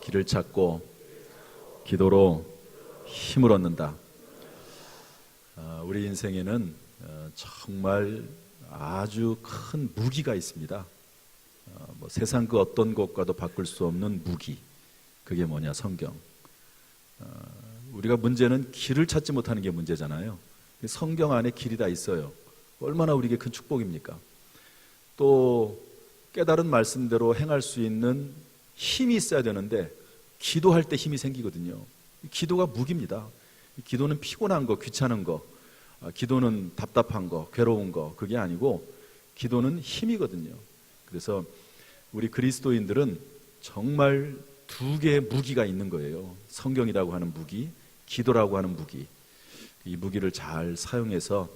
길을 찾고 기도로 힘을 얻는다. 우리 인생에는 정말 아주 큰 무기가 있습니다. 세상 그 어떤 것과도 바꿀 수 없는 무기. 그게 뭐냐? 성경. 우리가 문제는 길을 찾지 못하는 게 문제잖아요. 성경 안에 길이 다 있어요. 얼마나 우리에게 큰 축복입니까? 또 깨달은 말씀대로 행할 수 있는 힘이 있어야 되는데 기도할 때 힘이 생기거든요. 기도가 무기입니다. 기도는 피곤한 거, 귀찮은 거, 기도는 답답한 거, 괴로운 거, 그게 아니고 기도는 힘이거든요. 그래서 우리 그리스도인들은 정말 두 개의 무기가 있는 거예요. 성경이라고 하는 무기, 기도라고 하는 무기. 이 무기를 잘 사용해서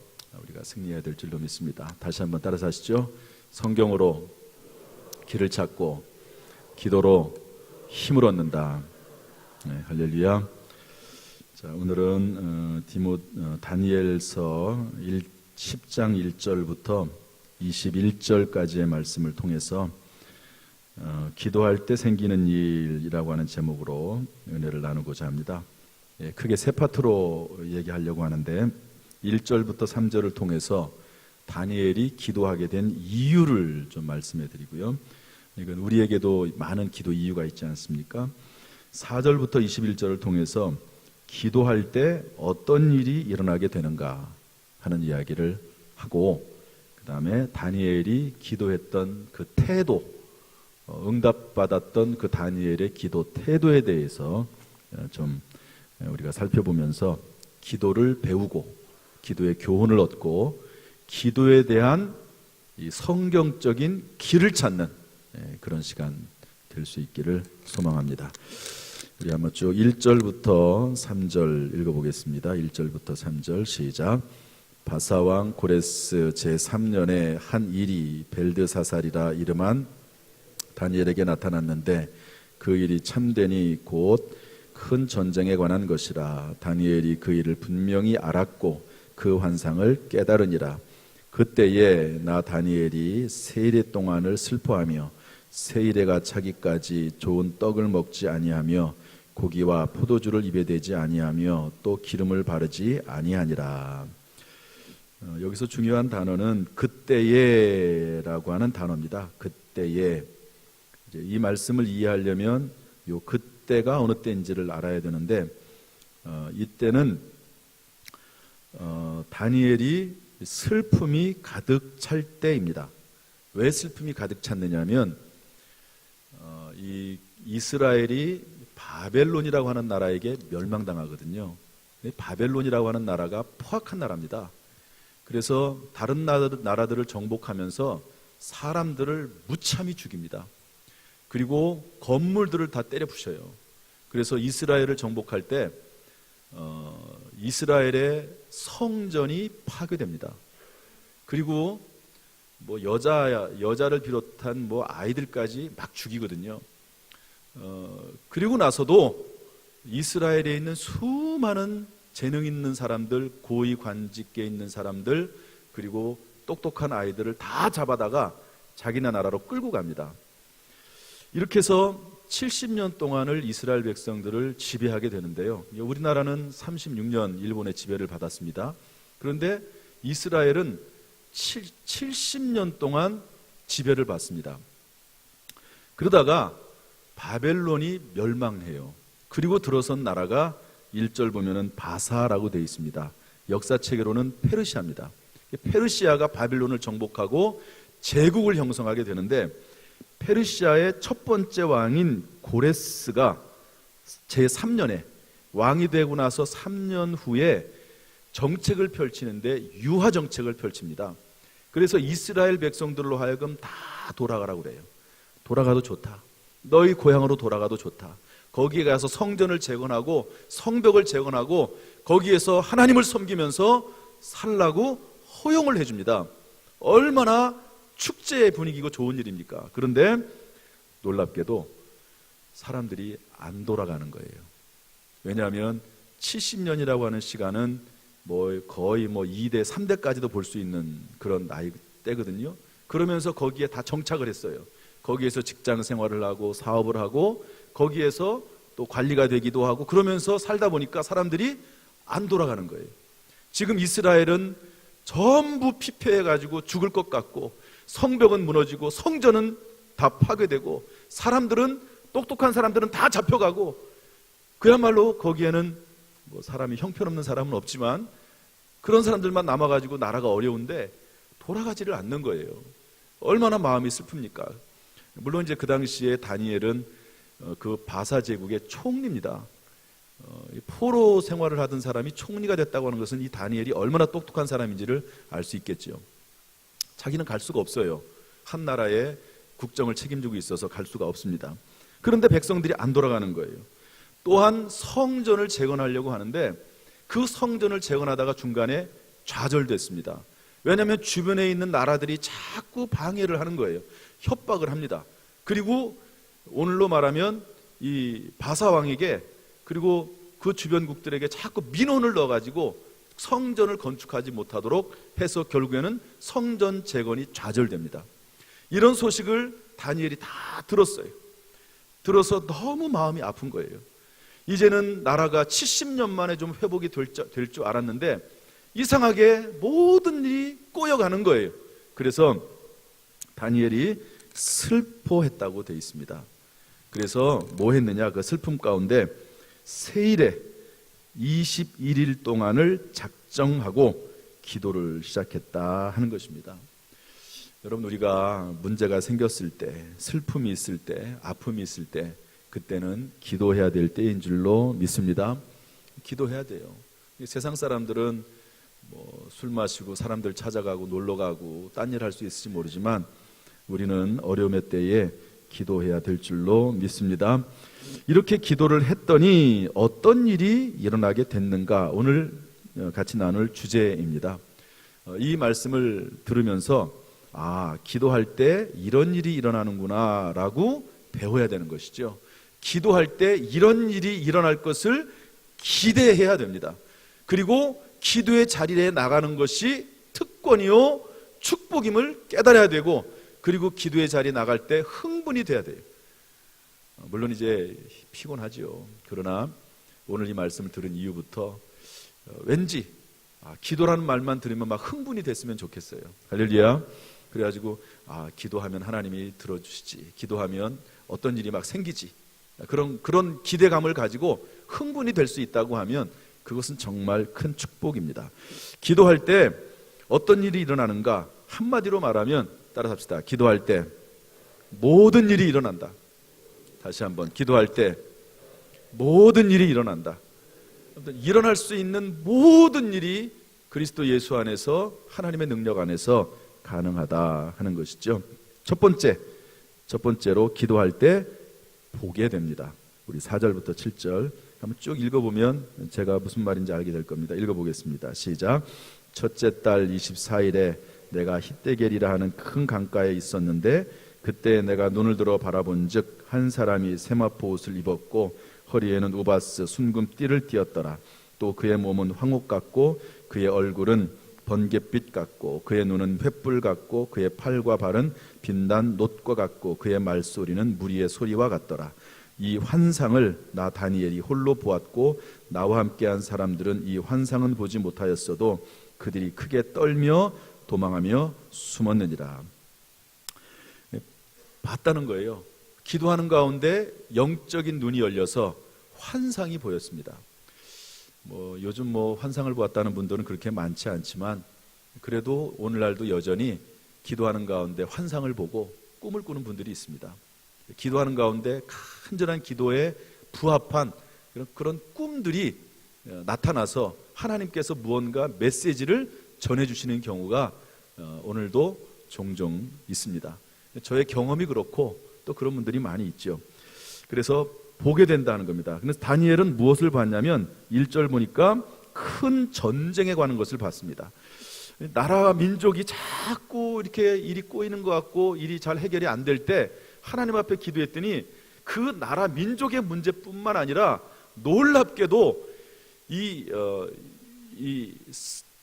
우리가 승리해야 될 줄로 믿습니다. 다시 한번 따라서 하시죠. 성경으로 길을 찾고 기도로 힘을 얻는다. 네, 할렐루야. 자, 오늘은 다니엘서 10장 1절부터 21절까지의 말씀을 통해서 기도할 때 생기는 일이라고 하는 제목으로 은혜를 나누고자 합니다. 크게 세 파트로 얘기하려고 하는데 1절부터 3절을 통해서 다니엘이 기도하게 된 이유를 좀 말씀해 드리고요. 이건 우리에게도 많은 기도 이유가 있지 않습니까? 4절부터 21절을 통해서 기도할 때 어떤 일이 일어나게 되는가 하는 이야기를 하고, 그 다음에 다니엘이 기도했던 그 태도, 응답받았던 그 다니엘의 기도 태도에 대해서 좀 우리가 살펴보면서 기도를 배우고 기도의 교훈을 얻고 기도에 대한 이 성경적인 길을 찾는 그런 시간 될 수 있기를 소망합니다. 우리 한번 쭉 1절부터 3절 읽어보겠습니다. 1절부터 3절 시작. 바사왕 고레스 제3년에 한 일이 벨드사살이라 이름한 다니엘에게 나타났는데 그 일이 참되니 곧 큰 전쟁에 관한 것이라. 다니엘이 그 일을 분명히 알았고 그 환상을 깨달으니라. 그때에 나 다니엘이 세일의 동안을 슬퍼하며 세일에가 차기까지 좋은 떡을 먹지 아니하며 고기와 포도주를 입에 대지 아니하며 또 기름을 바르지 아니하니라. 여기서 중요한 단어는 그때에라고 하는 단어입니다. 그때에. 이 말씀을 이해하려면 요 그때가 어느 때인지를 알아야 되는데 이때는 다니엘이 슬픔이 가득 찰 때입니다. 왜 슬픔이 가득 찼느냐면 이 이스라엘이 바벨론이라고 하는 나라에게 멸망당하거든요. 바벨론이라고 하는 나라가 포악한 나라입니다. 그래서 다른 나라들을 정복하면서 사람들을 무참히 죽입니다. 그리고 건물들을 다 때려 부셔요. 그래서 이스라엘을 정복할 때 이스라엘의 성전이 파괴됩니다. 그리고 뭐 여자를 비롯한 뭐 아이들까지 막 죽이거든요. 그리고 나서도 이스라엘에 있는 수많은 재능 있는 사람들, 고위 관직에 있는 사람들, 그리고 똑똑한 아이들을 다 잡아다가 자기네 나라로 끌고 갑니다. 이렇게 해서 70년 동안을 이스라엘 백성들을 지배하게 되는데요. 우리나라는 36년 일본의 지배를 받았습니다. 그런데 이스라엘은 70년 동안 지배를 받습니다. 그러다가 바벨론이 멸망해요. 그리고 들어선 나라가 1절 보면은 바사라고 되어 있습니다. 역사책으로는 페르시아입니다. 페르시아가 바벨론을 정복하고 제국을 형성하게 되는데 페르시아의 첫 번째 왕인 고레스가 제3년에 왕이 되고 나서 3년 후에 정책을 펼치는데 유화 정책을 펼칩니다. 그래서 이스라엘 백성들로 하여금 다 돌아가라고 그래요. 돌아가도 좋다. 너희 고향으로 돌아가도 좋다. 거기에 가서 성전을 재건하고 성벽을 재건하고 거기에서 하나님을 섬기면서 살라고 허용을 해줍니다. 얼마나 축제의 분위기고 좋은 일입니까? 그런데 놀랍게도 사람들이 안 돌아가는 거예요. 왜냐하면 70년이라고 하는 시간은 거의 2대, 3대까지도 볼 수 있는 그런 나이 때거든요. 그러면서 거기에 다 정착을 했어요. 거기에서 직장 생활을 하고 사업을 하고 거기에서 또 관리가 되기도 하고 그러면서 살다 보니까 사람들이 안 돌아가는 거예요. 지금 이스라엘은 전부 피폐해가지고 죽을 것 같고 성벽은 무너지고 성전은 다 파괴되고 사람들은 똑똑한 사람들은 다 잡혀가고 그야말로 거기에는 뭐 사람이 형편없는 사람은 없지만 그런 사람들만 남아가지고 나라가 어려운데 돌아가지를 않는 거예요. 얼마나 마음이 슬픕니까? 물론 이제 그 당시에 다니엘은 그 바사 제국의 총리입니다. 포로 생활을 하던 사람이 총리가 됐다고 하는 것은 이 다니엘이 얼마나 똑똑한 사람인지를 알 수 있겠죠. 자기는 갈 수가 없어요. 한 나라의 국정을 책임지고 있어서 갈 수가 없습니다. 그런데 백성들이 안 돌아가는 거예요. 또한 성전을 재건하려고 하는데 그 성전을 재건하다가 중간에 좌절됐습니다. 왜냐하면 주변에 있는 나라들이 자꾸 방해를 하는 거예요. 협박을 합니다. 그리고 오늘로 말하면 이 바사 왕에게 그리고 그 주변국들에게 자꾸 민원을 넣어가지고 성전을 건축하지 못하도록 해서 결국에는 성전 재건이 좌절됩니다. 이런 소식을 다니엘이 다 들었어요. 들어서 너무 마음이 아픈 거예요. 이제는 나라가 70년 만에 좀 회복이 될 줄 알았는데 이상하게 모든 일이 꼬여가는 거예요. 그래서 다니엘이 슬퍼했다고 되어 있습니다. 그래서 뭐 했느냐, 그 슬픔 가운데 세일에 21일 동안을 작정하고 기도를 시작했다 하는 것입니다. 여러분, 우리가 문제가 생겼을 때, 슬픔이 있을 때, 아픔이 있을 때 그때는 기도해야 될 때인 줄로 믿습니다. 기도해야 돼요. 세상 사람들은 뭐 술 마시고 사람들 찾아가고 놀러가고 딴 일 할 수 있을지 모르지만 우리는 어려움의 때에 기도해야 될 줄로 믿습니다. 이렇게 기도를 했더니 어떤 일이 일어나게 됐는가, 오늘 같이 나눌 주제입니다. 이 말씀을 들으면서 기도할 때 이런 일이 일어나는구나 라고 배워야 되는 것이죠. 기도할 때 이런 일이 일어날 것을 기대해야 됩니다. 그리고 기도의 자리에 나가는 것이 특권이요 축복임을 깨달아야 되고, 그리고 기도의 자리에 나갈 때 흥분이 돼야 돼요. 물론 이제 피곤하죠. 그러나 오늘 이 말씀을 들은 이후부터 왠지 기도라는 말만 들으면 막 흥분이 됐으면 좋겠어요. 할렐루야. 그래가지고 기도하면 하나님이 들어주시지, 기도하면 어떤 일이 막 생기지, 그런 기대감을 가지고 흥분이 될 수 있다고 하면 그것은 정말 큰 축복입니다. 기도할 때 어떤 일이 일어나는가, 한마디로 말하면 따라서 합시다. 기도할 때 모든 일이 일어난다. 다시 한번, 기도할 때 모든 일이 일어난다. 일어날 수 있는 모든 일이 그리스도 예수 안에서, 하나님의 능력 안에서 가능하다 하는 것이죠. 첫 번째로 기도할 때 보게 됩니다. 우리 4절부터 7절 한번 쭉 읽어보면 제가 무슨 말인지 알게 될 겁니다. 읽어보겠습니다. 시작. 첫째 달 24일에 내가 히데겔이라 하는 큰 강가에 있었는데 그때 내가 눈을 들어 바라본즉 한 사람이 세마포 옷을 입었고 허리에는 우바스 순금 띠를 띠었더라. 또 그의 몸은 황옥 같고 그의 얼굴은 번갯빛 같고 그의 눈은 횃불 같고 그의 팔과 발은 빛난 놋과 같고 그의 말소리는 무리의 소리와 같더라. 이 환상을 나 다니엘이 홀로 보았고 나와 함께한 사람들은 이 환상은 보지 못하였어도 그들이 크게 떨며 도망하며 숨었느니라. 봤다는 거예요. 기도하는 가운데 영적인 눈이 열려서 환상이 보였습니다. 요즘 환상을 보았다는 분들은 그렇게 많지 않지만 그래도 오늘날도 여전히 기도하는 가운데 환상을 보고 꿈을 꾸는 분들이 있습니다. 기도하는 가운데 간절한 기도에 부합한 그런 꿈들이 나타나서 하나님께서 무언가 메시지를 전해주시는 경우가 오늘도 종종 있습니다. 저의 경험이 그렇고 또 그런 분들이 많이 있죠. 그래서 보게 된다는 겁니다. 그래서 다니엘은 무엇을 봤냐면 1절 보니까 큰 전쟁에 관한 것을 봤습니다. 나라와 민족이 자꾸 이렇게 일이 꼬이는 것 같고 일이 잘 해결이 안 될 때 하나님 앞에 기도했더니 그 나라 민족의 문제뿐만 아니라 놀랍게도 이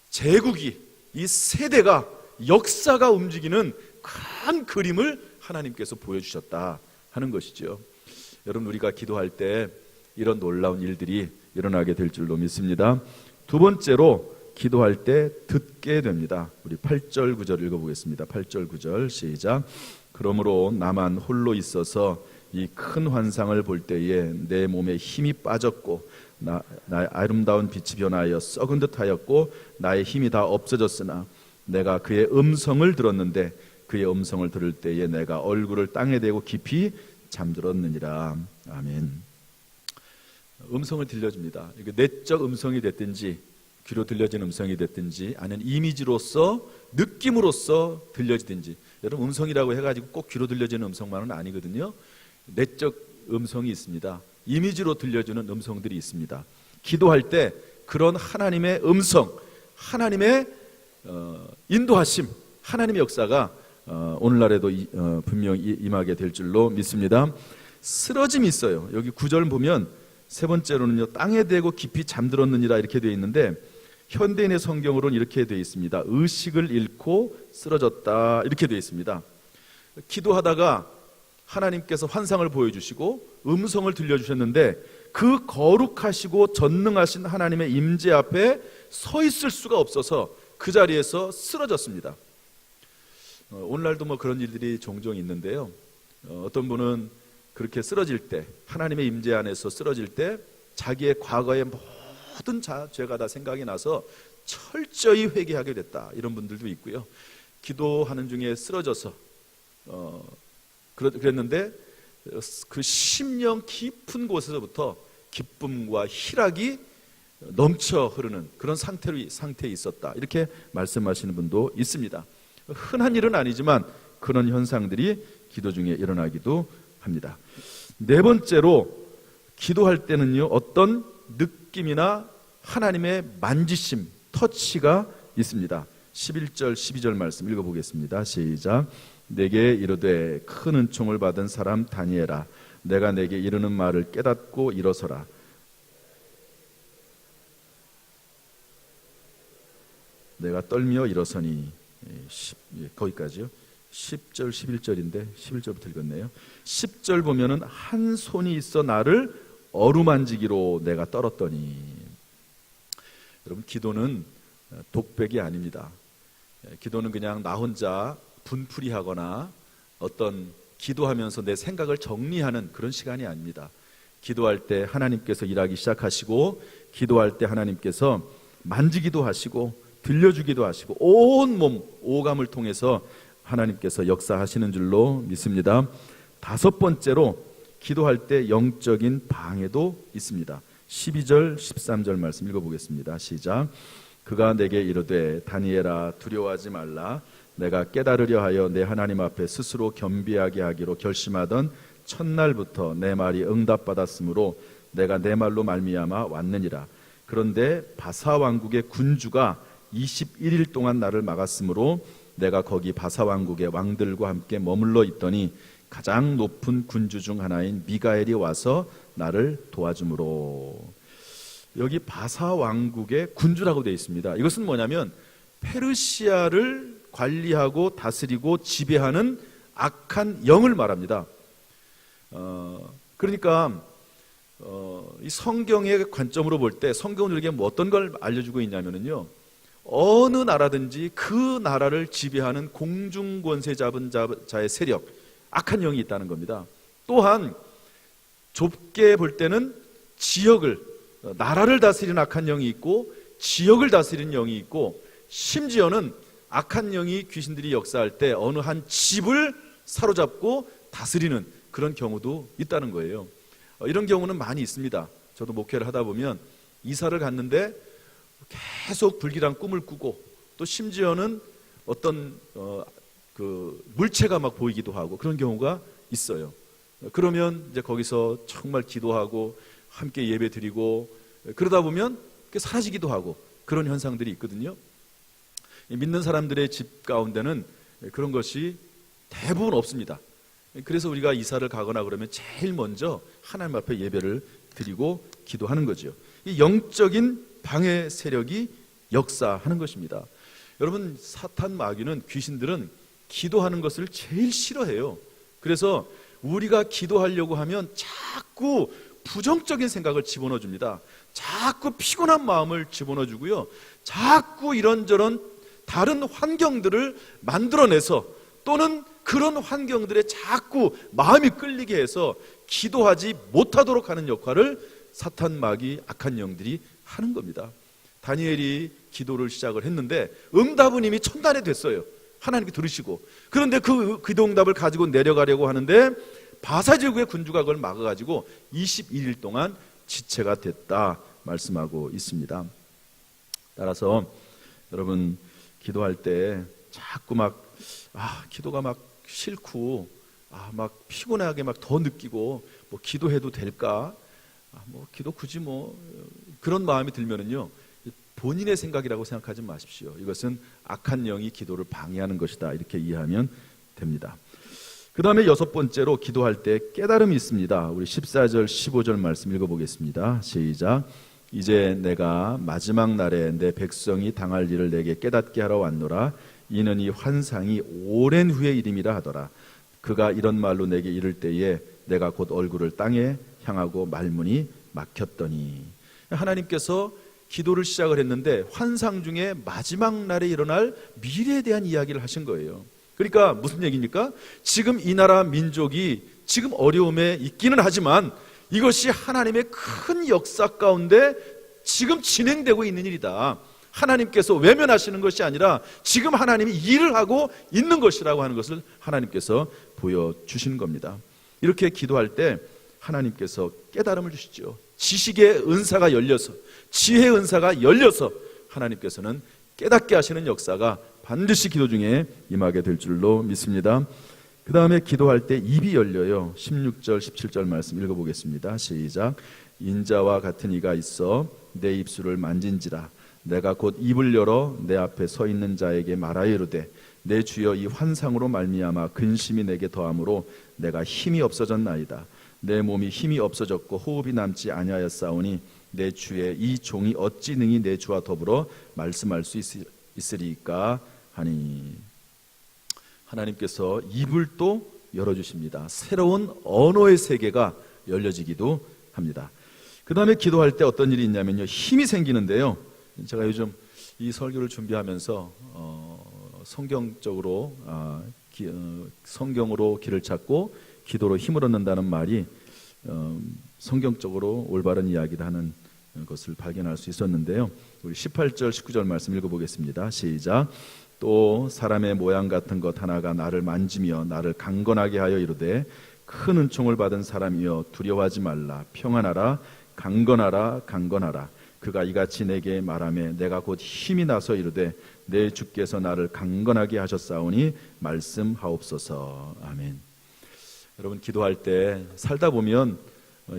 제국이, 이 세대가, 역사가 움직이는 큰 그림을 하나님께서 보여주셨다 하는 것이죠. 여러분, 우리가 기도할 때 이런 놀라운 일들이 일어나게 될 줄로 믿습니다. 두 번째로 기도할 때 듣게 됩니다. 우리 8절 9절 읽어보겠습니다. 8절 9절 시작. 그러므로 나만 홀로 있어서 이 큰 환상을 볼 때에 내 몸에 힘이 빠졌고 나의 아름다운 빛이 변하여 썩은 듯 하였고 나의 힘이 다 없어졌으나 내가 그의 음성을 들었는데 그의 음성을 들을 때에 내가 얼굴을 땅에 대고 깊이 잠들었느니라. 아멘. 음성을 들려줍니다. 이게 내적 음성이 됐든지 귀로 들려진 음성이 됐든지 아니면 이미지로서 느낌으로서 들려지든지, 여러분 음성이라고 해가지고 꼭 귀로 들려지는 음성만은 아니거든요. 내적 음성이 있습니다. 이미지로 들려주는 음성들이 있습니다. 기도할 때 그런 하나님의 음성, 하나님의 인도하심, 하나님의 역사가 오늘날에도 분명히 임하게 될 줄로 믿습니다. 쓰러짐이 있어요. 여기 9절 보면 세 번째로는요, 땅에 대고 깊이 잠들었느니라 이렇게 되어 있는데 현대인의 성경으로는 이렇게 되어 있습니다. 의식을 잃고 쓰러졌다 이렇게 되어 있습니다. 기도하다가 하나님께서 환상을 보여주시고 음성을 들려주셨는데 그 거룩하시고 전능하신 하나님의 임재 앞에 서 있을 수가 없어서 그 자리에서 쓰러졌습니다. 오늘날도 뭐 그런 일들이 종종 있는데요. 어떤 분은 그렇게 쓰러질 때, 하나님의 임재 안에서 쓰러질 때 자기의 과거의 모든 죄가 다 생각이 나서 철저히 회개하게 됐다, 이런 분들도 있고요. 기도하는 중에 쓰러져서 그랬는데 그 심령 깊은 곳에서부터 기쁨과 희락이 넘쳐 흐르는 그런 상태에 있었다, 이렇게 말씀하시는 분도 있습니다. 흔한 일은 아니지만 그런 현상들이 기도 중에 일어나기도 합니다. 네 번째로 기도할 때는요, 어떤 느낌이나 하나님의 만지심, 터치가 있습니다. 11절 12절 말씀 읽어보겠습니다. 시작. 내게 이르되 큰 은총을 받은 사람 다니엘아, 내가 내게 이르는 말을 깨닫고 일어서라. 내가 떨며 일어서니. 거기까지요. 10절 11절인데 11절부터 읽었네요. 10절 보면은 한 손이 있어 나를 어루만지기로 내가 떨었더니. 여러분, 기도는 독백이 아닙니다. 기도는 그냥 나 혼자 분풀이하거나 어떤 기도하면서 내 생각을 정리하는 그런 시간이 아닙니다. 기도할 때 하나님께서 일하기 시작하시고, 기도할 때 하나님께서 만지기도 하시고 들려주기도 하시고 온몸 오감을 통해서 하나님께서 역사하시는 줄로 믿습니다. 다섯 번째로 기도할 때 영적인 방해도 있습니다. 12절 13절 말씀 읽어보겠습니다. 시작. 그가 내게 이르되 다니엘아 두려워하지 말라. 내가 깨달으려 하여 내 하나님 앞에 스스로 겸비하게 하기로 결심하던 첫날부터 내 말이 응답받았으므로 내가 내 말로 말미암아 왔느니라. 그런데 바사 왕국의 군주가 21일 동안 나를 막았으므로 내가 거기 바사 왕국의 왕들과 함께 머물러 있더니 가장 높은 군주 중 하나인 미가엘이 와서 나를 도와주므로. 여기 바사 왕국의 군주라고 되어 있습니다. 이것은 뭐냐면 페르시아를 관리하고 다스리고 지배하는 악한 영을 말합니다. 그러니까 이 성경의 관점으로 볼 때 성경은 우리에게 어떤 걸 알려주고 있냐면요, 어느 나라든지 그 나라를 지배하는 공중권세 잡은 자의 세력, 악한 영이 있다는 겁니다. 또한 좁게 볼 때는 지역을, 나라를 다스리는 악한 영이 있고 지역을 다스리는 영이 있고, 심지어는 악한 영이, 귀신들이 역사할 때 어느 한 집을 사로잡고 다스리는 그런 경우도 있다는 거예요. 이런 경우는 많이 있습니다. 저도 목회를 하다 보면 이사를 갔는데 계속 불길한 꿈을 꾸고, 또 심지어는 어떤 그 물체가 막 보이기도 하고 그런 경우가 있어요. 그러면 이제 거기서 정말 기도하고 함께 예배 드리고 그러다 보면 사라지기도 하고 그런 현상들이 있거든요. 믿는 사람들의 집 가운데는 그런 것이 대부분 없습니다. 그래서 우리가 이사를 가거나 그러면 제일 먼저 하나님 앞에 예배를 드리고 기도하는 거죠. 이 영적인 방해 세력이 역사하는 것입니다. 여러분, 사탄, 마귀는, 귀신들은 기도하는 것을 제일 싫어해요. 그래서 우리가 기도하려고 하면 자꾸 부정적인 생각을 집어넣어 줍니다. 자꾸 피곤한 마음을 집어넣어 주고요, 자꾸 이런저런 다른 환경들을 만들어내서 또는 그런 환경들에 자꾸 마음이 끌리게 해서 기도하지 못하도록 하는 역할을 사탄, 마귀, 악한 영들이 하는 겁니다. 다니엘이 기도를 시작을 했는데 응답은 이미 천단에 됐어요. 하나님께 들으시고. 그런데 그 기도 응답을 가지고 내려가려고 하는데 바사제국의 군주가 그걸 막아가지고 21일 동안 지체가 됐다 말씀하고 있습니다. 따라서 여러분, 기도할 때 자꾸 기도가 막 싫고 막 피곤하게 막 더 느끼고 뭐 기도해도 될까? 뭐 기도 굳이 뭐 그런 마음이 들면은요, 본인의 생각이라고 생각하지 마십시오. 이것은 악한 영이 기도를 방해하는 것이다, 이렇게 이해하면 됩니다. 그 다음에 6번째로 기도할 때 깨달음이 있습니다. 우리 14절 15절 말씀 읽어보겠습니다. 시작. 이제 내가 마지막 날에 내 백성이 당할 일을 내게 깨닫게 하러 왔노라. 이는 이 환상이 오랜 후의 일임이라 하더라. 그가 이런 말로 내게 이를 때에 내가 곧 얼굴을 땅에 향하고 말문이 막혔더니. 하나님께서 기도를 시작을 했는데 환상 중에 마지막 날에 일어날 미래에 대한 이야기를 하신 거예요. 그러니까 무슨 얘기입니까? 지금 이 나라 민족이 지금 어려움에 있기는 하지만 이것이 하나님의 큰 역사 가운데 지금 진행되고 있는 일이다. 하나님께서 외면하시는 것이 아니라 지금 하나님이 일을 하고 있는 것이라고 하는 것을 하나님께서 보여주시는 겁니다. 이렇게 기도할 때 하나님께서 깨달음을 주시죠. 지식의 은사가 열려서, 지혜의 은사가 열려서 하나님께서는 깨닫게 하시는 역사가 반드시 기도 중에 임하게 될 줄로 믿습니다. 그 다음에 기도할 때 입이 열려요. 16절 17절 말씀 읽어보겠습니다. 시작. 인자와 같은 이가 있어 내 입술을 만진지라. 내가 곧 입을 열어 내 앞에 서 있는 자에게 말하여 이르되 내 주여 이 환상으로 말미암아 근심이 내게 더함으로 내가 힘이 없어졌나이다. 내 몸이 힘이 없어졌고 호흡이 남지 아니하였사오니 내 주의 이 종이 어찌 능히 내 주와 더불어 말씀할 수 있으리까 하니. 하나님께서 입을 또 열어주십니다. 새로운 언어의 세계가 열려지기도 합니다. 그 다음에 기도할 때 어떤 일이 있냐면요, 힘이 생기는데요. 제가 요즘 이 설교를 준비하면서 성경으로 길을 찾고 기도로 힘을 얻는다는 말이 성경적으로 올바른 이야기를 하는 것을 발견할 수 있었는데요. 우리 18절 19절 말씀 읽어보겠습니다. 시작. 또 사람의 모양 같은 것 하나가 나를 만지며 나를 강건하게 하여 이르되 큰 은총을 받은 사람이여 두려워하지 말라. 평안하라. 강건하라. 강건하라. 그가 이같이 내게 말하며 내가 곧 힘이 나서 이르되 내 주께서 나를 강건하게 하셨사오니 말씀하옵소서. 아멘. 여러분, 기도할 때 살다 보면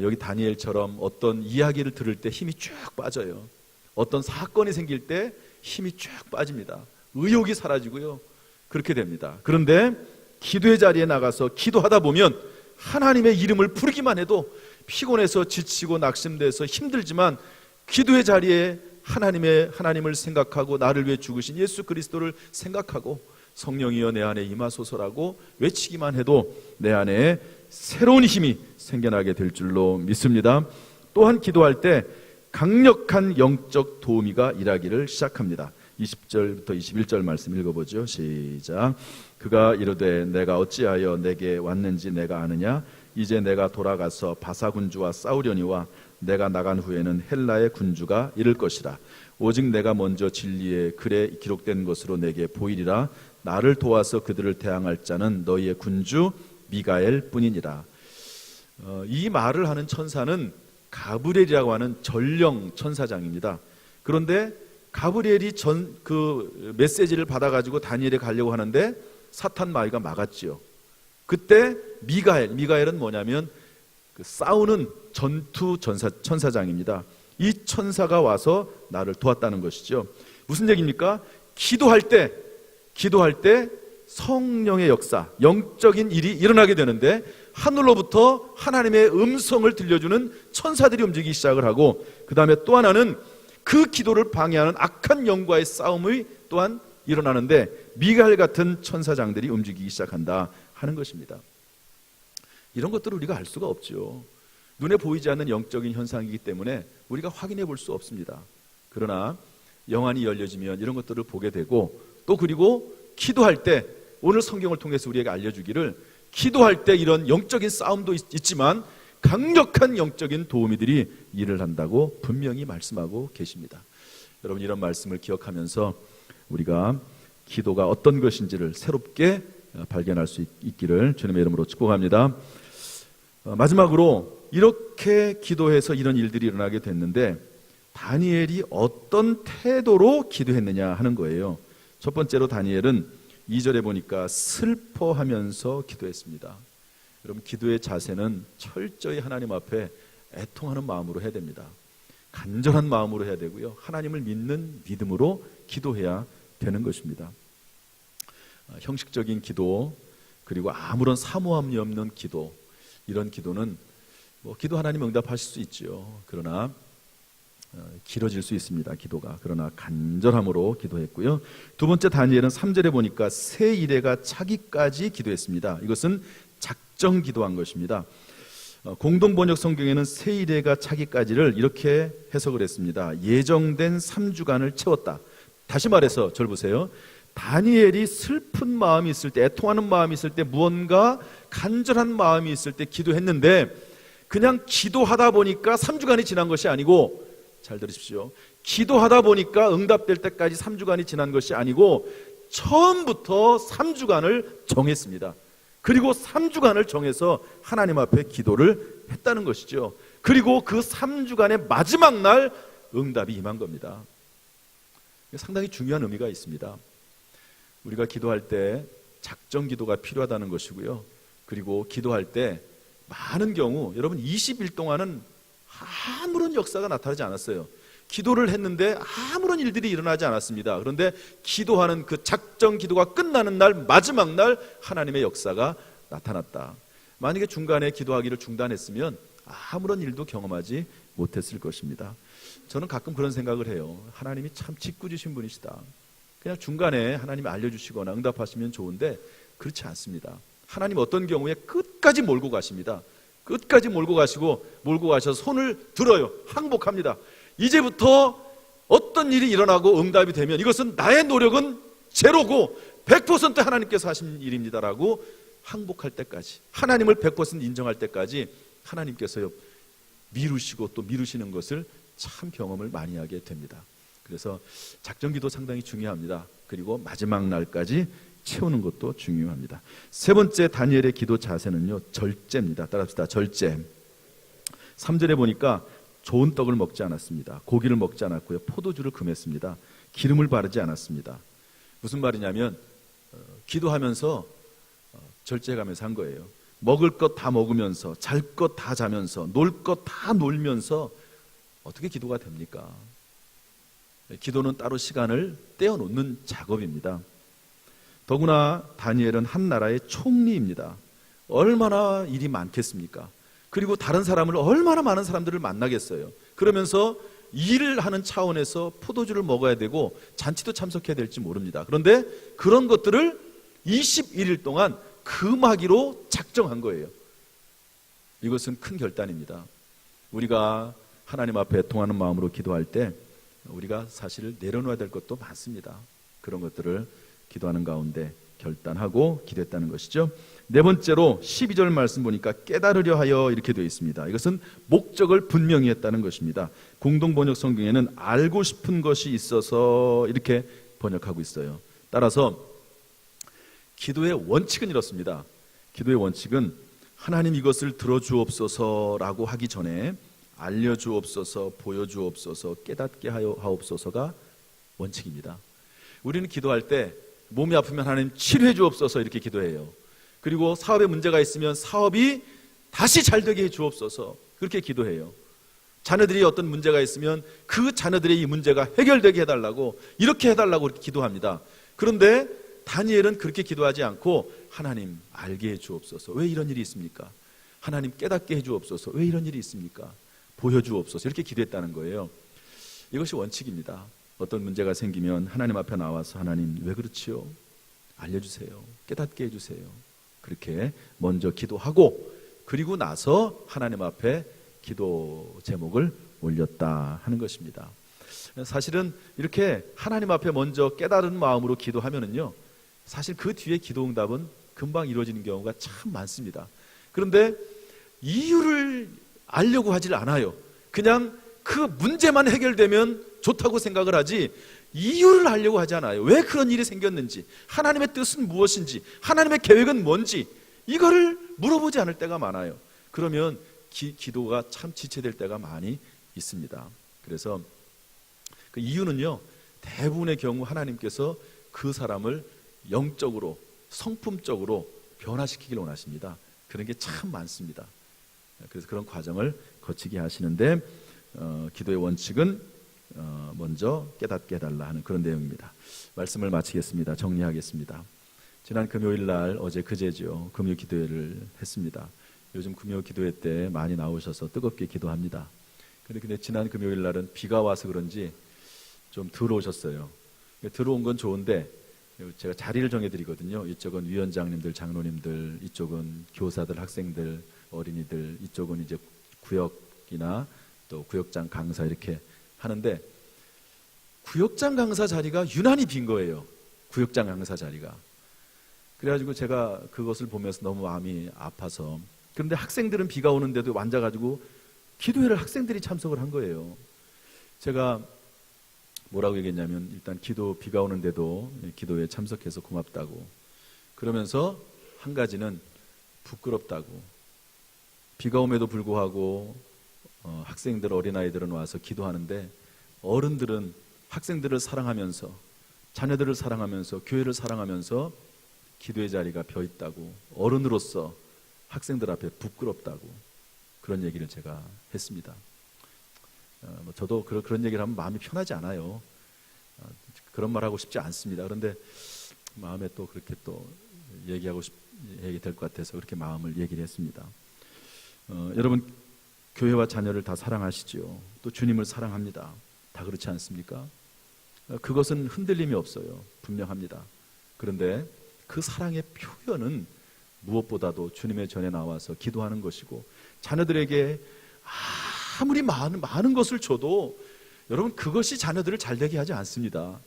여기 다니엘처럼 어떤 이야기를 들을 때 힘이 쭉 빠져요. 어떤 사건이 생길 때 힘이 쭉 빠집니다. 의욕이 사라지고요, 그렇게 됩니다. 그런데 기도의 자리에 나가서 기도하다 보면 하나님의 이름을 부르기만 해도 피곤해서 지치고 낙심돼서 힘들지만 기도의 자리에 하나님을 생각하고 나를 위해 죽으신 예수 그리스도를 생각하고 성령이여 내 안에 임하소서라고 외치기만 해도 내 안에 새로운 힘이 생겨나게 될 줄로 믿습니다. 또한 기도할 때 강력한 영적 도우미가 일하기를 시작합니다. 20절부터 21절 말씀 읽어보죠. 시작. 그가 이르되 내가 어찌하여 내게 왔는지 내가 아느냐. 이제 내가 돌아가서 바사 군주와 싸우려니와 내가 나간 후에는 헬라의 군주가 이를 것이라. 오직 내가 먼저 진리의 글에 기록된 것으로 내게 보이리라. 나를 도와서 그들을 대항할 자는 너희의 군주 미가엘 뿐이니라. 이 말을 하는 천사는 가브리엘이라고 하는 전령 천사장입니다. 그런데 가브리엘이 그 메시지를 받아가지고 다니엘에 가려고 하는데 사탄 마귀가 막았지요. 그때 미가엘은 뭐냐면 그 싸우는 전투 천사장입니다. 이 천사가 와서 나를 도왔다는 것이죠. 무슨 얘기입니까? 기도할 때 성령의 역사, 영적인 일이 일어나게 되는데 하늘로부터 하나님의 음성을 들려주는 천사들이 움직이기 시작을 하고, 그 다음에 또 하나는 그 기도를 방해하는 악한 영과의 싸움이 또한 일어나는데 미가엘 같은 천사장들이 움직이기 시작한다 하는 것입니다. 이런 것들을 우리가 알 수가 없죠. 눈에 보이지 않는 영적인 현상이기 때문에 우리가 확인해 볼 수 없습니다. 그러나 영안이 열려지면 이런 것들을 보게 되고, 또 그리고 기도할 때, 오늘 성경을 통해서 우리에게 알려주기를, 기도할 때 이런 영적인 싸움도 있지만 강력한 영적인 도우미들이 일을 한다고 분명히 말씀하고 계십니다. 여러분, 이런 말씀을 기억하면서 우리가 기도가 어떤 것인지를 새롭게 발견할 수 있기를 주님의 이름으로 축복합니다. 마지막으로 이렇게 기도해서 이런 일들이 일어나게 됐는데 다니엘이 어떤 태도로 기도했느냐 하는 거예요. 첫 번째로 다니엘은 2절에 보니까 슬퍼하면서 기도했습니다. 여러분, 기도의 자세는 철저히 하나님 앞에 애통하는 마음으로 해야 됩니다. 간절한 마음으로 해야 되고요, 하나님을 믿는 믿음으로 기도해야 되는 것입니다. 형식적인 기도, 그리고 아무런 사모함이 없는 기도, 이런 기도는 기도 하나님 응답하실 수 있죠. 그러나 길어질 수 있습니다, 기도가. 그러나 간절함으로 기도했고요. 두 번째, 다니엘은 3절에 보니까 새 이레가 차기까지 기도했습니다. 이것은 작정 기도한 것입니다. 공동번역 성경에는 새 이레가 차기까지를 이렇게 해석을 했습니다. 예정된 3주간을 채웠다. 다시 말해서 저를 보세요. 다니엘이 슬픈 마음이 있을 때, 애통하는 마음이 있을 때, 무언가 간절한 마음이 있을 때 기도했는데, 그냥 기도하다 보니까 3주간이 지난 것이 아니고, 잘 들으십시오, 기도하다 보니까 응답될 때까지 3주간이 지난 것이 아니고 처음부터 3주간을 정했습니다. 그리고 3주간을 정해서 하나님 앞에 기도를 했다는 것이죠. 그리고 그 3주간의 마지막 날 응답이 임한 겁니다. 상당히 중요한 의미가 있습니다. 우리가 기도할 때 작정 기도가 필요하다는 것이고요. 그리고 기도할 때 많은 경우, 여러분, 20일 동안은 아무런 역사가 나타나지 않았어요. 기도를 했는데 아무런 일들이 일어나지 않았습니다. 그런데 기도하는 그 작정 기도가 끝나는 날, 마지막 날 하나님의 역사가 나타났다. 만약에 중간에 기도하기를 중단했으면 아무런 일도 경험하지 못했을 것입니다. 저는 가끔 그런 생각을 해요. 하나님이 참 짓궂으신 분이시다. 그냥 중간에 하나님이 알려주시거나 응답하시면 좋은데 그렇지 않습니다. 하나님 어떤 경우에 끝까지 몰고 가십니다. 끝까지 몰고 가시고, 몰고 가셔서 손을 들어요. 항복합니다. 이제부터 어떤 일이 일어나고 응답이 되면 이것은 나의 노력은 제로고 100% 하나님께서 하신 일입니다라고 항복할 때까지, 하나님을 100% 인정할 때까지 하나님께서 미루시고 또 미루시는 것을 참 경험을 많이 하게 됩니다. 그래서 작정기도 상당히 중요합니다. 그리고 마지막 날까지 채우는 것도 중요합니다. 세 번째, 다니엘의 기도 자세는요, 절제입니다. 따라합시다. 절제. 3절에 보니까 좋은 떡을 먹지 않았습니다. 고기를 먹지 않았고요, 포도주를 금했습니다. 기름을 바르지 않았습니다. 무슨 말이냐면 기도하면서 절제해가면서 한 거예요. 먹을 것 다 먹으면서, 잘 것 다 자면서, 놀 것 다 놀면서 어떻게 기도가 됩니까? 기도는 따로 시간을 떼어놓는 작업입니다. 더구나 다니엘은 한 나라의 총리입니다. 얼마나 일이 많겠습니까? 그리고 다른 사람을, 얼마나 많은 사람들을 만나겠어요. 그러면서 일을 하는 차원에서 포도주를 먹어야 되고 잔치도 참석해야 될지 모릅니다. 그런데 그런 것들을 21일 동안 금하기로 작정한 거예요. 이것은 큰 결단입니다. 우리가 하나님 앞에 통하는 마음으로 기도할 때 우리가 사실 내려놓아야 될 것도 많습니다. 그런 것들을 기도하는 가운데 결단하고 기도했다는 것이죠. 네 번째로 12절 말씀 보니까 깨달으려 하여 이렇게 되어 있습니다. 이것은 목적을 분명히 했다는 것입니다. 공동번역 성경에는 알고 싶은 것이 있어서 이렇게 번역하고 있어요. 따라서 기도의 원칙은 이렇습니다. 기도의 원칙은 하나님 이것을 들어주옵소서라고 하기 전에 알려주옵소서, 보여주옵소서, 깨닫게 하옵소서가 원칙입니다. 우리는 기도할 때 몸이 아프면 하나님 치료해 주옵소서 이렇게 기도해요. 그리고 사업에 문제가 있으면 사업이 다시 잘 되게 해 주옵소서 그렇게 기도해요. 자녀들이 어떤 문제가 있으면 그 자녀들의 이 문제가 해결되게 해달라고, 이렇게 해달라고 이렇게 기도합니다. 그런데 다니엘은 그렇게 기도하지 않고 하나님 알게 해 주옵소서, 왜 이런 일이 있습니까? 하나님 깨닫게 해 주옵소서, 왜 이런 일이 있습니까? 보여주옵소서 이렇게 기도했다는 거예요. 이것이 원칙입니다. 어떤 문제가 생기면 하나님 앞에 나와서 하나님 왜 그렇지요? 알려주세요. 깨닫게 해주세요. 그렇게 먼저 기도하고 그리고 나서 하나님 앞에 기도 제목을 올렸다 하는 것입니다. 사실은 이렇게 하나님 앞에 먼저 깨달은 마음으로 기도하면은요, 사실 그 뒤에 기도 응답은 금방 이루어지는 경우가 참 많습니다. 그런데 이유를 알려고 하질 않아요. 그냥 그 문제만 해결되면 좋다고 생각을 하지 이유를 알려고 하지 않아요. 왜 그런 일이 생겼는지, 하나님의 뜻은 무엇인지, 하나님의 계획은 뭔지 이거를 물어보지 않을 때가 많아요. 그러면 기도가 참 지체될 때가 많이 있습니다. 그래서 그 이유는요, 대부분의 경우 하나님께서 그 사람을 영적으로 성품적으로 변화시키길 원하십니다. 그런 게 참 많습니다. 그래서 그런 과정을 거치게 하시는데 기도의 원칙은 먼저 깨닫게 해달라 하는 그런 내용입니다. 말씀을 마치겠습니다. 정리하겠습니다. 지난 금요일 날, 어제 그제죠, 금요 기도회를 했습니다. 요즘 금요 기도회 때 많이 나오셔서 뜨겁게 기도합니다. 근데 지난 금요일 날은 비가 와서 그런지 좀 덜 오셨어요. 들어온 건 좋은데 제가 자리를 정해드리거든요. 이쪽은 위원장님들, 장로님들, 이쪽은 교사들, 학생들, 어린이들, 이쪽은 이제 구역이나 또 구역장 강사 이렇게 하는데, 구역장 강사 자리가 유난히 빈 거예요. 구역장 강사 자리가. 그래가지고 제가 그것을 보면서 너무 마음이 아파서, 그런데 학생들은 비가 오는데도 앉아가지고 기도회를 학생들이 참석을 한 거예요. 제가 뭐라고 얘기했냐면, 일단 비가 오는데도 기도회에 참석해서 고맙다고, 그러면서 한 가지는 부끄럽다고, 비가 오면도 불구하고 학생들, 어린아이들은 와서 기도하는데 어른들은 학생들을 사랑하면서, 자녀들을 사랑하면서, 교회를 사랑하면서 기도의 자리가 벼 있다고, 어른으로서 학생들 앞에 부끄럽다고, 그런 얘기를 제가 했습니다. 저도 그런 얘기를 하면 마음이 편하지 않아요. 그런 말 하고 싶지 않습니다. 그런데 마음에 또 그렇게 또 얘기 될 것 같아서 그렇게 마음을 얘기를 했습니다. 여러분, 교회와 자녀를 다 사랑하시죠. 또 주님을 사랑합니다. 다 그렇지 않습니까? 그것은 흔들림이 없어요. 분명합니다. 그런데 그 사랑의 표현은 무엇보다도 주님의 전에 나와서 기도하는 것이고, 자녀들에게 아무리 많은 것을 줘도 여러분, 그것이 자녀들을 잘되게 하지 않습니다.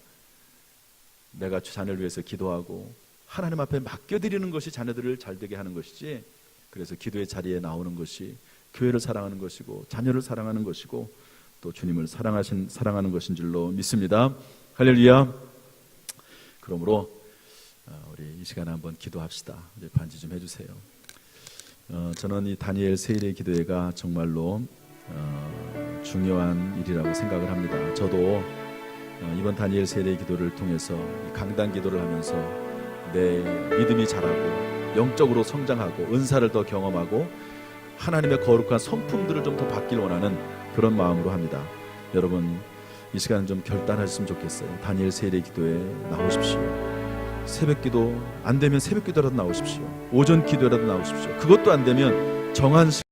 내가 자녀를 위해서 기도하고 하나님 앞에 맡겨드리는 것이 자녀들을 잘되게 하는 것이지, 그래서 기도의 자리에 나오는 것이 교회를 사랑하는 것이고 자녀를 사랑하는 것이고 또 주님을 사랑하는 것인 줄로 믿습니다. 할렐루야. 그러므로 우리 이 시간에 한번 기도합시다. 이제 반지 좀 해주세요. 저는 이 다니엘 세일의 기도회가 정말로 중요한 일이라고 생각을 합니다. 저도 이번 다니엘 세일의 기도를 통해서 강단 기도를 하면서 내 믿음이 자라고 영적으로 성장하고 은사를 더 경험하고 하나님의 거룩한 성품들을 좀 더 받길 원하는 그런 마음으로 합니다. 여러분, 이 시간은 좀 결단하셨으면 좋겠어요. 다니엘 세일의 기도에 나오십시오. 새벽 기도 안 되면 새벽 기도라도 나오십시오. 오전 기도라도 나오십시오. 그것도 안 되면 정한 시간